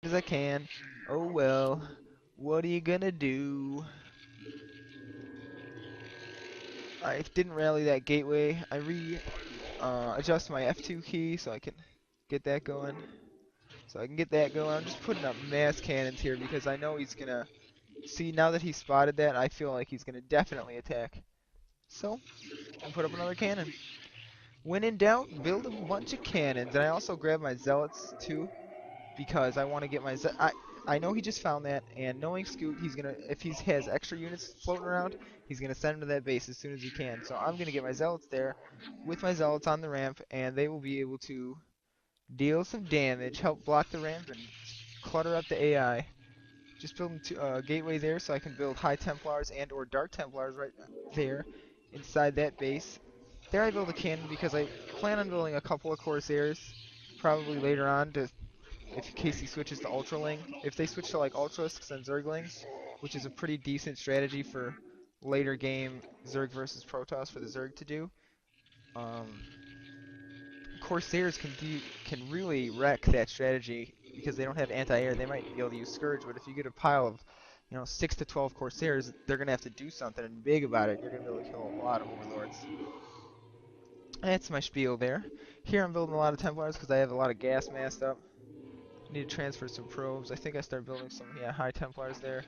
as I can. Oh well, what are you gonna do? I didn't rally that gateway. I adjust my F2 key so I can get that going. So I can get that going. I'm just putting up mass cannons here because I know he's gonna see now that he spotted that. I feel like he's gonna definitely attack. So I put up another cannon. When in doubt, build a bunch of cannons. And I also grab my zealots too because I want to get my I know he just found that, and knowing Scoot, he's gonna if he has extra units floating around, he's gonna send them to that base as soon as he can. So I'm gonna get my zealots there, with my zealots on the ramp, and they will be able to deal some damage, help block the ramp, and clutter up the AI. Just building a gateway there so I can build High Templars and or Dark Templars right there inside that base. There I build a cannon because I plan on building a couple of Corsairs probably later on to if Casey switches to Ultraling. If they switch to like Ultralisks and Zerglings, which is a pretty decent strategy for later game Zerg versus Protoss for the Zerg to do, um, Corsairs can really wreck that strategy because they don't have anti-air. They might be able to use Scourge, but if you get a pile of 6 to 12 Corsairs, they're gonna have to do something big about it. You're gonna be able to kill a lot of Overlords. That's my spiel there. Here I'm building a lot of Templars because I have a lot of gas massed up. Need to transfer some probes. I think I start building some, yeah, high Templars there.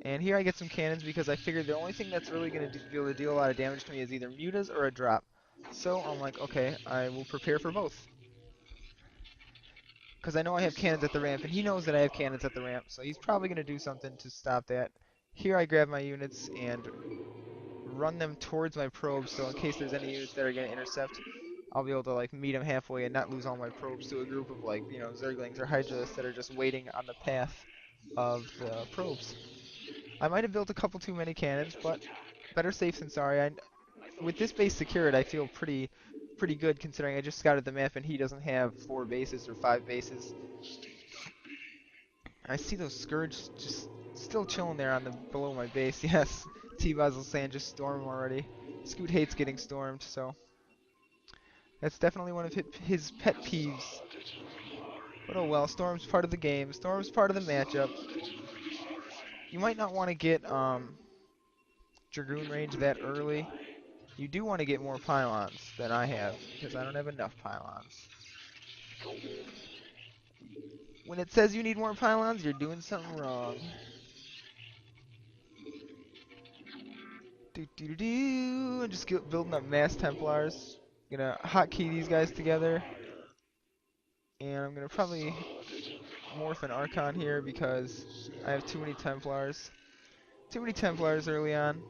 And here I get some cannons because I figured the only thing that's really going to be able to deal a lot of damage to me is either mutas or a drop. So I'm like, okay, I will prepare for both. Because I know I have cannons at the ramp, and he knows that I have cannons at the ramp, so he's probably going to do something to stop that. Here I grab my units and run them towards my probes, so in case there's any units that are going to intercept, I'll be able to like meet them halfway and not lose all my probes to a group of like, Zerglings or Hydralisks that are just waiting on the path of the probes. I might have built a couple too many cannons, but better safe than sorry. With this base secured, I feel pretty good considering I just scouted the map and he doesn't have 4 bases or 5 bases. I see those Scourge just still chilling there on the below my base. Yes, T-Basil saying just storm him already. Scoot hates getting stormed, so that's definitely one of his pet peeves. But oh well, Storm's part of the game. Storm's part of the matchup. You might not want to get Dragoon range that early. You do want to get more pylons than I have, because I don't have enough pylons. When it says you need more pylons, you're doing something wrong. Do do do do. I'm just building up mass Templars. Gonna hotkey these guys together, and I'm gonna probably morph an Archon here because I have too many Templars. Too many Templars early on.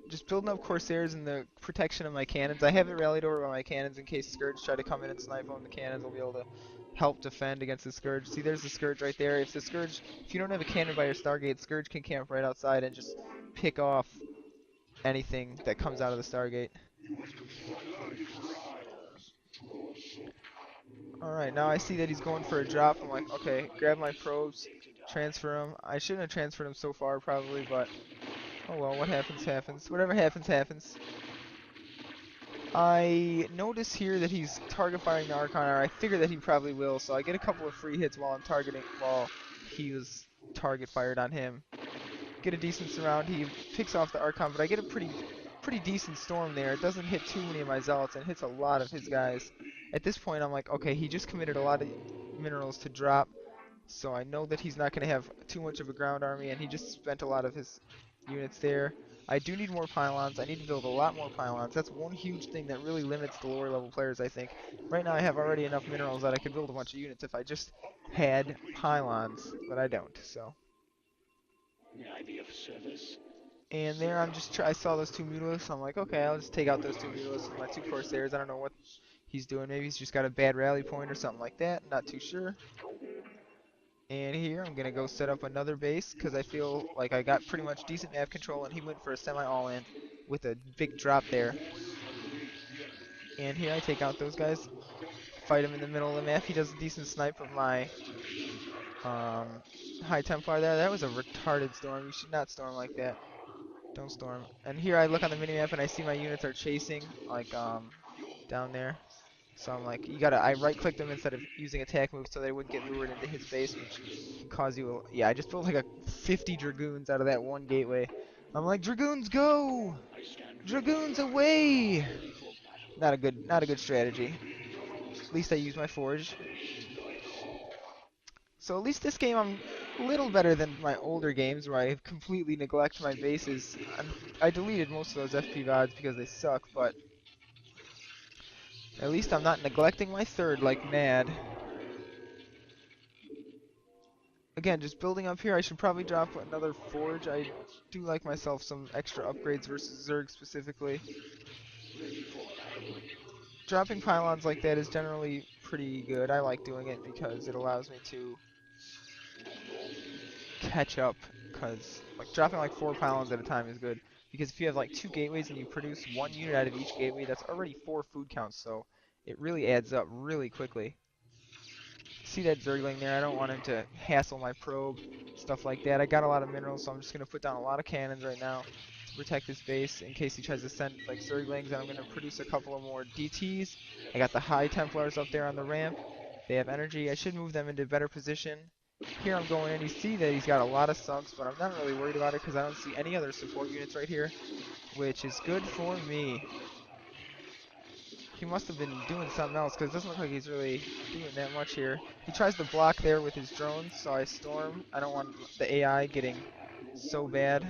Just building up Corsairs and the protection of my cannons. I have it rallied over by my cannons in case Scourge try to come in and snipe them. The cannons will be able to help defend against the Scourge. See, there's the Scourge right there. If you don't have a cannon by your Stargate, Scourge can camp right outside and just pick off anything that comes out of the Stargate. Alright, now I see that he's going for a drop. I'm like, okay, grab my probes, transfer him. I shouldn't have transferred him so far probably, but oh well, what happens happens. Whatever happens happens. I notice here that he's target firing the Archon, or I figure that he probably will, so I get a couple of free hits while he was target fired on him. Get a decent surround, he picks off the Archon, but I get a pretty decent storm there. It doesn't hit too many of my zealots and hits a lot of his guys. At this point I'm like, okay, he just committed a lot of minerals to drop, so I know that he's not going to have too much of a ground army, and he just spent a lot of his units there. I do need more pylons. I need to build a lot more pylons. That's one huge thing that really limits the lower level players, I think. Right now I have already enough minerals that I could build a bunch of units if I just had pylons, but I don't, so. And there I saw those 2 Mutalisks. I'm like, okay, I'll just take out those 2 Mutalisks with my 2 Corsairs. I don't know what he's doing. Maybe he's just got a bad rally point or something like that. Not too sure. And here I'm going to go set up another base because I feel like I got pretty much decent map control and he went for a semi-all-in with a big drop there. And here I take out those guys, fight him in the middle of the map. He does a decent snipe of my um, High Templar there. That was a retarded storm. You should not storm like that. Don't storm. And here I look on the minimap and I see my units are chasing like down there. So I'm like, I right-clicked them instead of using attack moves so they wouldn't get lured into his base, which can cause you, yeah, I just built like a 50 Dragoons out of that one gateway. I'm like, Dragoons go! Dragoons away! Not a good strategy. At least I used my forge. So at least this game I'm a little better than my older games where I completely neglect my bases. I deleted most of those FPVods because they suck, but at least I'm not neglecting my third like mad. Again, just building up here, I should probably drop another forge. I do like myself some extra upgrades versus Zerg specifically. Dropping pylons like that is generally pretty good. I like doing it because it allows me to catch up, because like dropping like 4 pylons at a time is good, because if you have like 2 gateways and you produce 1 unit out of each gateway, that's already 4 food counts, so it really adds up really quickly. See that Zergling there? I don't want him to hassle my probe, stuff like that. I got a lot of minerals, so I'm just going to put down a lot of cannons right now to protect this base in case he tries to send like Zerglings, and I'm going to produce a couple of more DTs. I got the High Templars up there on the ramp. They have energy. I should move them into better position. Here I'm going in. You see that he's got a lot of subs, but I'm not really worried about it because I don't see any other support units right here, which is good for me. He must have been doing something else because it doesn't look like he's really doing that much here. He tries to block there with his drones, so I storm. I don't want the AI getting so bad.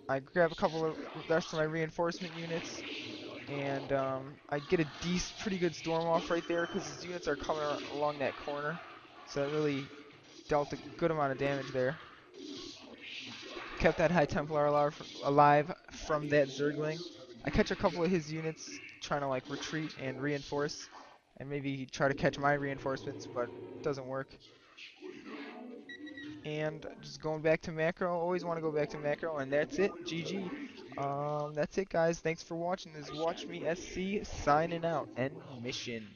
I grab a couple of the rest of my reinforcement units, and I get a pretty good storm off right there because his units are coming along that corner. So that really dealt a good amount of damage there. Kept that High Templar alive from that Zergling. I catch a couple of his units trying to like retreat and reinforce, and maybe try to catch my reinforcements, but doesn't work. And just going back to macro, always want to go back to macro, and that's it. GG. That's it, guys. Thanks for watching. This is Watch Me SC signing out. End mission.